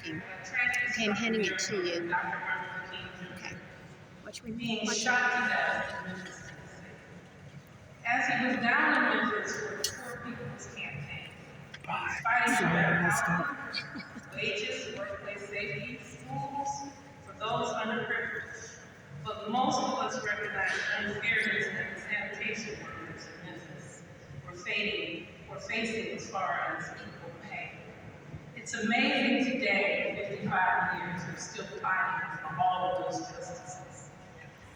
speaking. Okay, I'm handing it to you. Okay. Watch me. Being shot to death in Memphis, as he was down in Memphis for the Poor People's Campaign. He's fighting for better housing, wages, workplace safety, schools for those underprivileged. But most of us recognize the unfairness that the sanitation workers in Memphis were facing as far as equal pay. It's amazing today, 55 years, we're still fighting for all of those justices.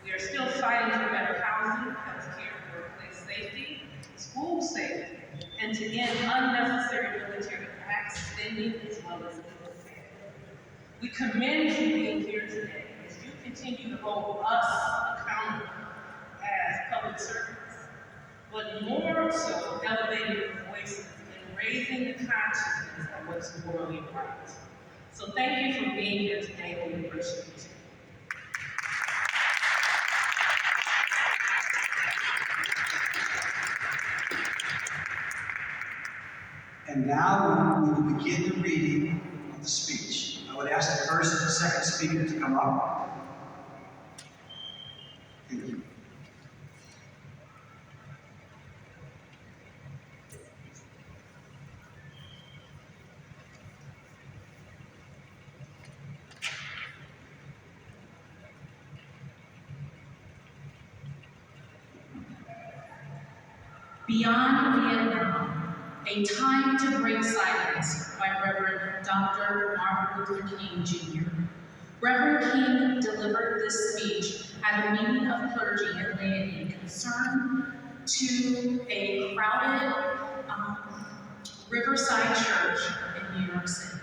We are still fighting for better housing, health care, workplace safety, school safety, and to end unnecessary military acts, spending, as well as legal care. We commend you being here today as you continue to hold us accountable as public servants, but more so elevating your voices and raising the consciousness of what's morally right. So thank you for being here today, and we appreciate you. And now we will begin the reading of the speech. I would ask the first and the second speaker to come up. Thank you. Beyond Vietnam, A Time to Break Silence by Reverend Dr. Martin Luther King Jr. Reverend King delivered this speech at a meeting of clergy and laity concerned to a crowded Riverside Church in New York City.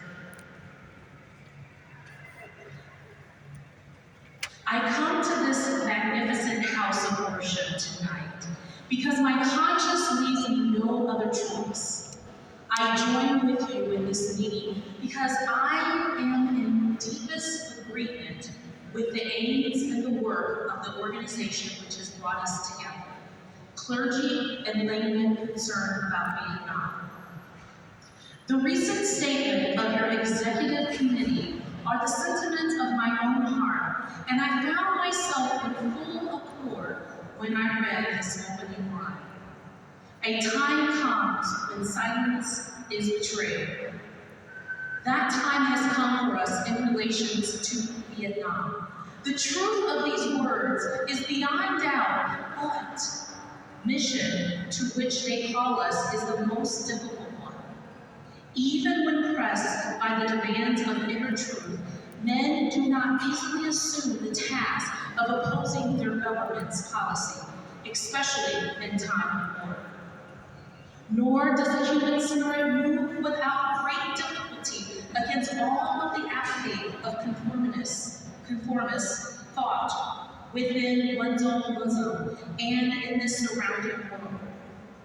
I come to this magnificent house of worship tonight because my conscience leaves me no other choice. I join with you in this meeting because I am in deepest agreement with the aims and the work of the organization which has brought us together, clergy and laymen concerned about Vietnam. The recent statement of your executive committee are the sentiments of my own heart, and I found myself in full accord when I read this opening line. A time comes when silence is betrayal. That time has come for us in relations to Vietnam. The truth of these words is beyond doubt, but mission to which they call us is the most difficult one. Even when pressed by the demands of inner truth, men do not easily assume the task of opposing their government's policy, especially in time of war. Nor does the human spirit move without great difficulty against all of the apathy of conformist thought within one's own bosom and in the surrounding world.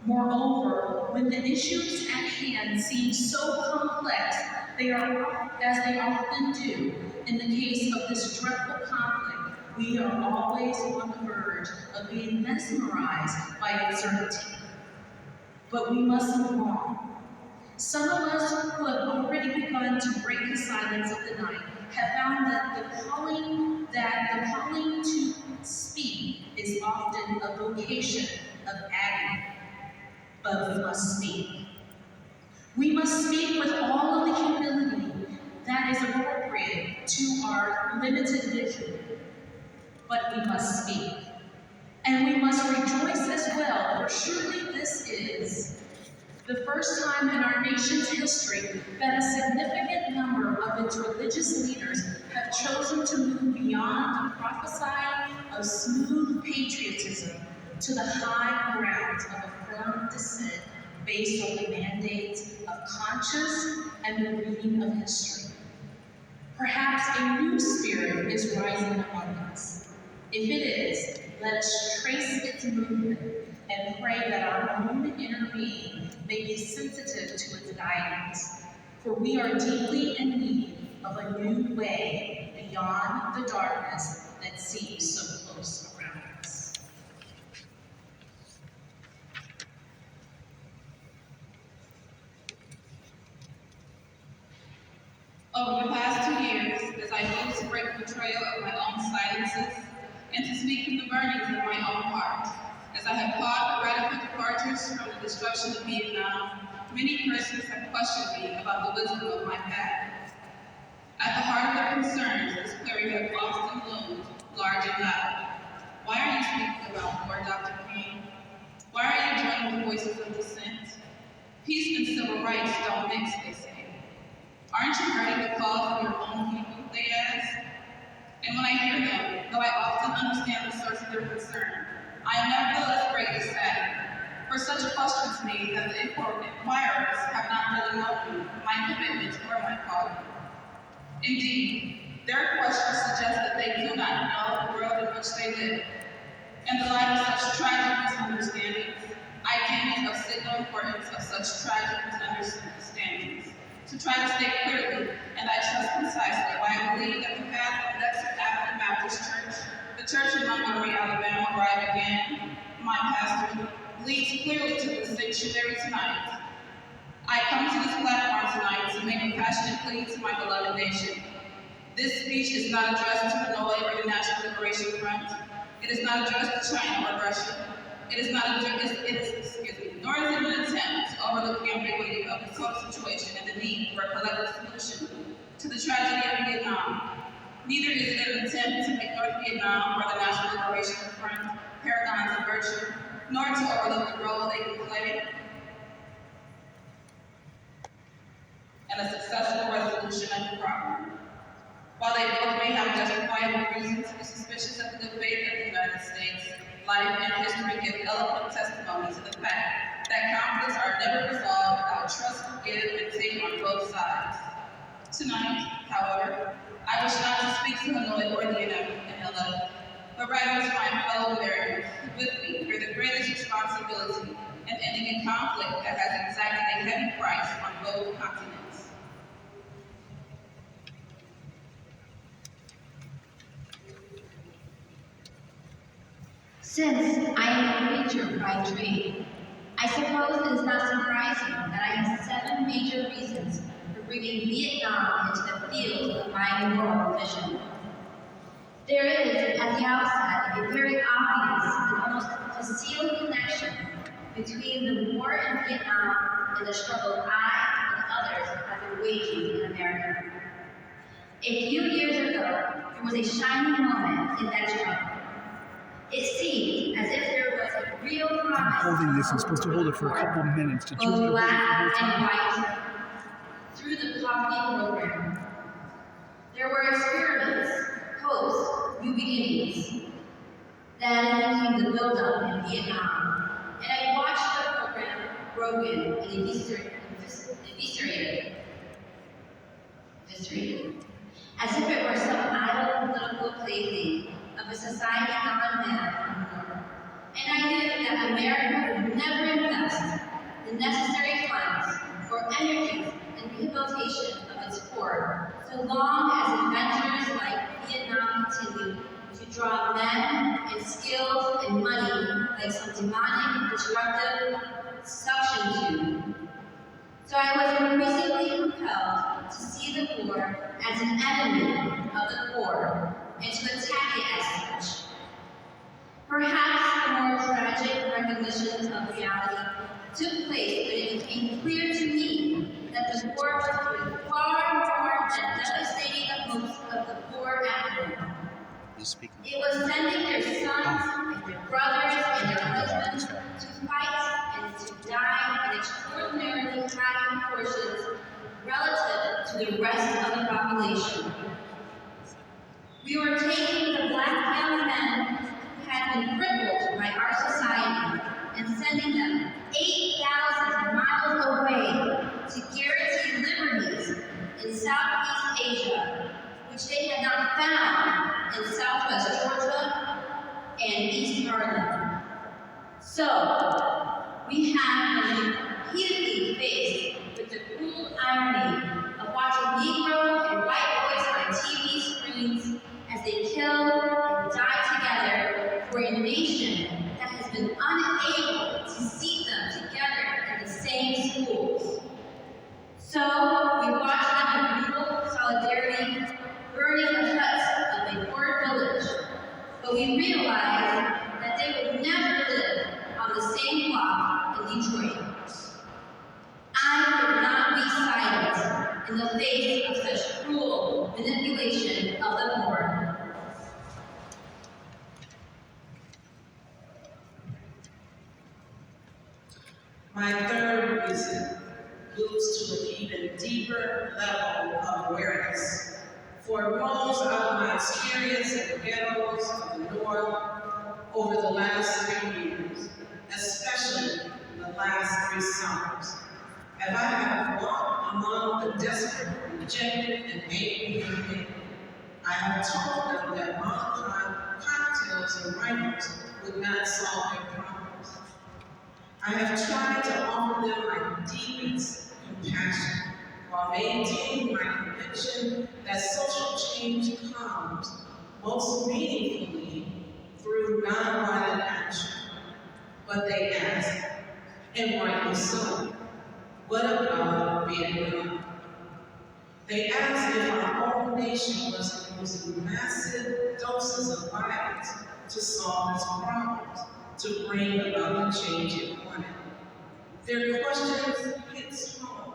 Moreover, when the issues at hand seem so complex, as they often do in the case of this dreadful conflict, we are always on the verge of being mesmerized by uncertainty. But we must move on. Some of us who have already begun to break the silence of the night have found that the calling to speak is often a vocation of agony. But we must speak. We must speak with all of the humility that is appropriate to our limited vision. But we must speak. And we must rejoice as well, for surely this is the first time in our nation's history that a significant number of its religious leaders have chosen to move beyond the prophesying of smooth patriotism to the high grounds of a firm dissent based on the mandates of conscience and the reading of history. Perhaps a new spirit is rising among us. If it is, let us trace its movement and pray that our own inner being may be sensitive to its guidance, for we are deeply in need of a new way beyond the darkness that seems so close around us. Over the past as I move to break the betrayal of my own silences and to speak from the burnings of my own heart. As I have fought the radical departures from the destruction of Vietnam, many persons have questioned me about the wisdom of my path. At the heart of their concerns, this query has often loomed large and loud. Why are you speaking about war, Dr. King? Why are you joining the voices of dissent? Peace and civil rights don't mix, they say. Aren't you hurting the cause of your own people, they ask? And when I hear them, though I often understand the source of their concern, I am nevertheless greatly saddened. For such questions me that the inquirers have not really known me, my commitment, or my calling. Indeed, their questions suggest that they do not know the world in which they live. In the light of such tragic misunderstandings, I deem it of signal importance of such tragic misunderstandings to try to state clearly, and I trust concisely, why I believe that the path of Dexter Avenue Baptist Church, the church in Montgomery, Alabama, where I began my pastor, leads clearly to the sanctuary tonight. I come to this platform tonight to make a passionate plea to my beloved nation. This speech is not addressed to Hanoi or the National Liberation Front. It is not addressed to China or Russia. Nor is it an attempt to overlook the ambiguity of the total situation and the need for a collective solution to the tragedy of Vietnam. Neither is it an attempt to make North Vietnam or the National Liberation Front paragons of virtue, nor to overlook the role they can play in a successful resolution of the problem. While they both may have justifiable reason to be suspicious of the good faith of the United States, life and history give eloquent testimony to the fact that conflicts are never resolved without trust, give, and take on both sides. Tonight, however, I wish not to speak to Hanoi or the NLF, but rather to my fellow Americans who with me bear the greatest responsibility in ending a conflict that has exacted a heavy price on both continents. Since I am a preacher by trade, I suppose it is not surprising that I have 7 major reasons for bringing Vietnam into the field of my moral vision. There is, at the outset, a very obvious and almost concealed connection between the war in Vietnam and the struggle I and others have been waging in America. A few years ago, there was a shining moment in that struggle. It seemed as if there was a real promise. Holding this, I'm supposed to hold it for a couple of minutes. Did you both hold it black for and white through the coffee program. There were experiments, hopes, new beginnings. Then came the build-up in Vietnam, and I watched the program broken and eviscerated, as if it were some idle political plaything of a society gone mad from war. And I knew that America would never invest the necessary funds or energies in rehabilitation of its poor, so long as adventures like Vietnam continue to draw men and skills and money like some demonic, destructive suction tube. So I was increasingly compelled to see the war as an enemy of the poor and to attack it as such. Perhaps the more tragic recognition of reality took place when it became clear to me that the war was far more than devastating the hopes of the poor at home. It was sending their sons and their brothers and their husbands to fight and to die in extraordinarily high proportions relative to the rest of the population. We were taking the black young men who had been crippled by our society and sending them 8,000 miles away to guarantee liberties in Southeast Asia, which they had not found in Southwest Georgia and East Harlem. So, we have been repeatedly faced with the cruel irony of watching Negro and white boys on TV screens as they kill and die together for a nation that has been unable to seat them together in the same schools. So, we watch them in brutal solidarity burn face of such cruel manipulation of the poor. My third reason moves to an even deeper level of awareness, for it grows out of my experience in the ghettos of the North over the last 3 years, especially the last 3 summers. As I have walked among the desperate, rejected, and angry men, I have told them that Molotov cocktails and rifles would not solve their problems. I have tried to offer them my deepest compassion while maintaining my conviction that social change comes most meaningfully through nonviolent action. But they ask, and rightly so, what about Vietnam? They ask if our own nation was using massive doses of violence to solve its problems, to bring about the change it wanted. Their questions hit home,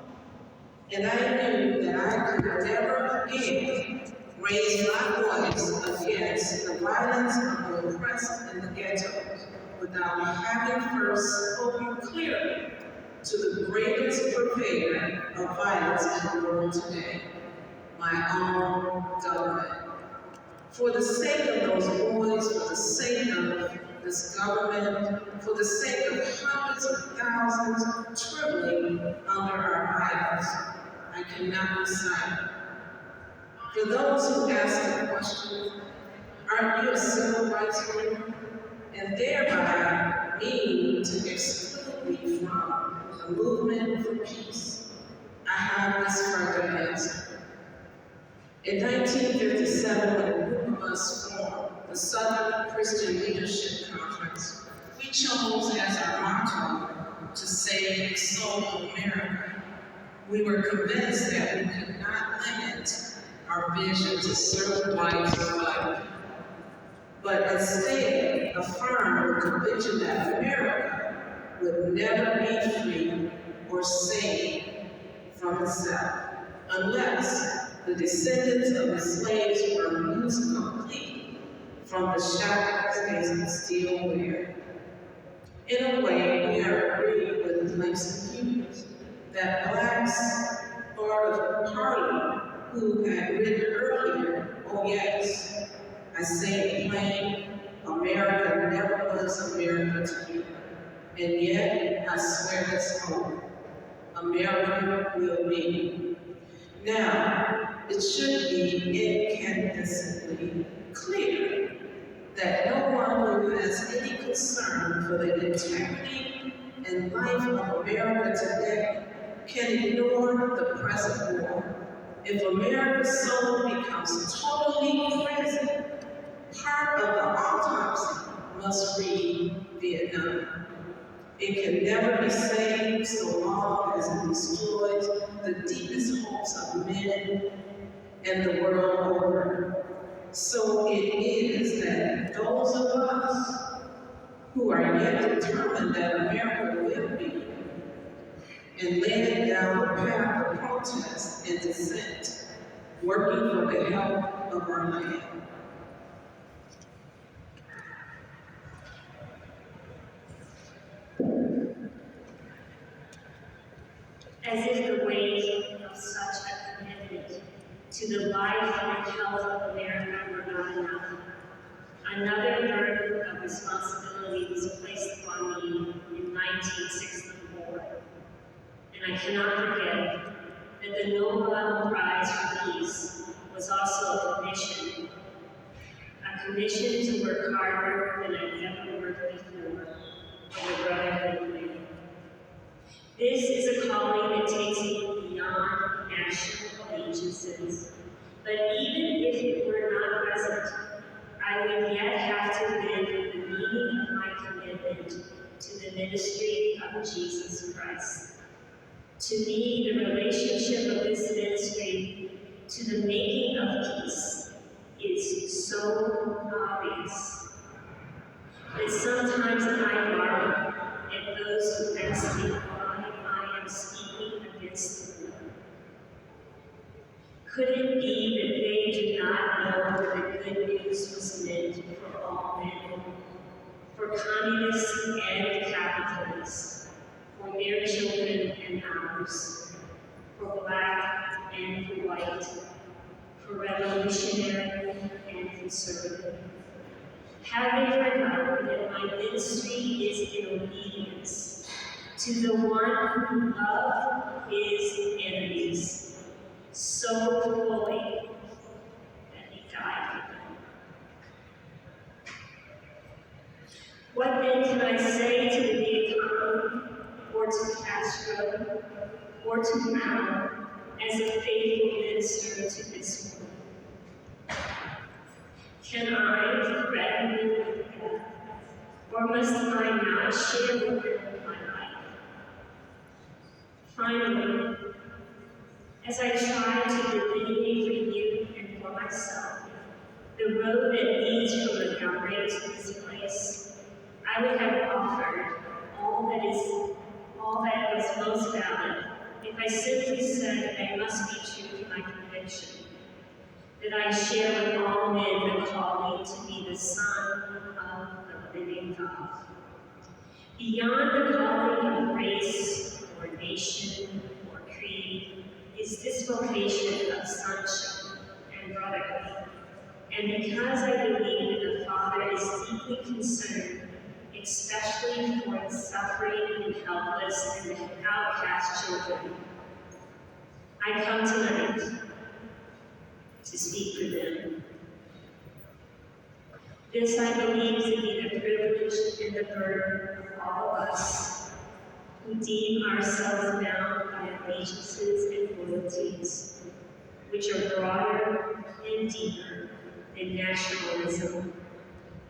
and I knew that I could never again raise my voice against the violence of the oppressed in the ghettos without having first spoken clearly to the greatest purveyor of violence in the world today, my own government. For the sake of those boys, for the sake of this government, for the sake of hundreds of thousands trembling under our idols, I cannot be silent. For those who ask the question, aren't you a civil rights leader? And thereby mean to exclude me from the movement for peace, I have this further answer. In 1957, when a group of us formed the Southern Christian Leadership Conference, we chose as our motto to save the soul of America. We were convinced that we could not limit our vision to certain whites or black people, but instead affirm the conviction that America would never be free or safe from itself unless the descendants of the slaves were loosed completely from the shackles they still wear. In a way, we are agreeing with Langston Hughes that blacks, part of the party who had written earlier, oh yes, I say it plain, America never was America to me. And yet, I swear it's home. America will be. Now, it should be incandescently clear that no one who has any concern for the integrity and life of America today can ignore the present war. If America's soul becomes totally crazy, part of the autopsy must read Vietnam. It can never be saved so long as it destroys the deepest hopes of men and the world over. So it is that those of us who are yet determined that America will be, and laying down the path of protest and dissent, working for the help of our land. As if the weight of such a commitment to the life and health of America were not enough, another burden of responsibility was placed upon me in 1964. And I cannot forget that the Nobel Prize for Peace was also a commission to work harder than I'd ever worked before for the brotherhood of man. This is a calling that takes me beyond national allegiances, but even if it were not present, I would yet have to live the meaning of my commitment to the ministry of Jesus Christ. To me, the relationship of this ministry to the making of peace is so obvious that sometimes I marvel at those who ask me why I am speaking against the war. Could it be that they do not know that the good news was meant for all men, for communists and capitalists, for their children and ours, for black and for white, for revolutionary and conservative? Have they forgotten that my ministry is in obedience to the one who loved his enemies so fully that he died for them? What then can I say to the big economy, or to Castro, or to Mao, as a faithful minister to this world? Can I threaten them with death, or must I not share with them my life? Finally, as I try to delineate for you and for myself the road that leads from Montgomery to this place, I would have offered all that was most valid if I simply said I must be true to my conviction, that I share with all men the calling to be the Son of the living God. Beyond the calling of race or nation or creed is this vocation of sonship and brotherhood. And because I believe that the Father is deeply concerned, especially for the suffering and helpless and the outcast children, I come tonight to speak for them. This I believe to be the privilege and the burden of all of us who deem ourselves bound by allegiances and loyalties, which are broader and deeper than nationalism,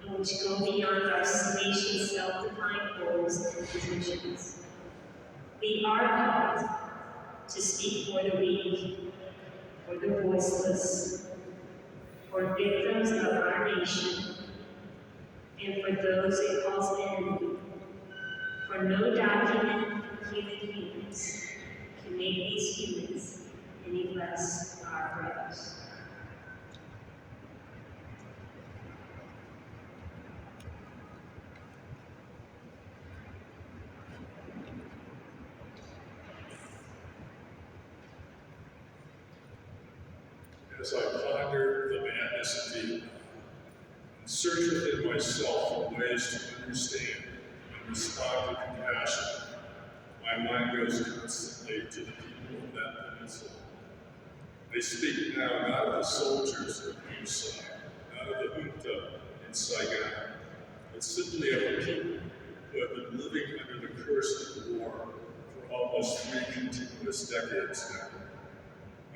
and which go beyond our nation's self-defined goals and positions. We are called to speak for the weak, for the voiceless, for victims of our nation, and for those it calls enemy. For no document of human humans can make these humans any less our brothers. As I ponder the madness of Vietnam and search within myself for ways to understand and respond with compassion, my mind goes constantly to the people of that peninsula. I speak now not of the soldiers of each side, not of the junta in Saigon, but simply of the people who have been living under the curse of war for almost 3 continuous decades now.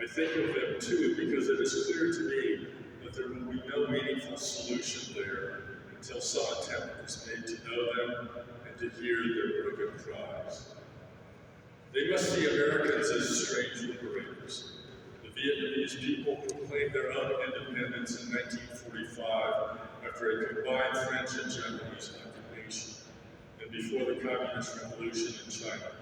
I think of them too because it is clear to me that there will be no meaningful solution there until some attempt is made to know them and to hear their broken cries. They must see Americans as strange liberators. The Vietnamese people proclaimed their own independence in 1945 after a combined French and Japanese occupation, and before the Communist Revolution in China.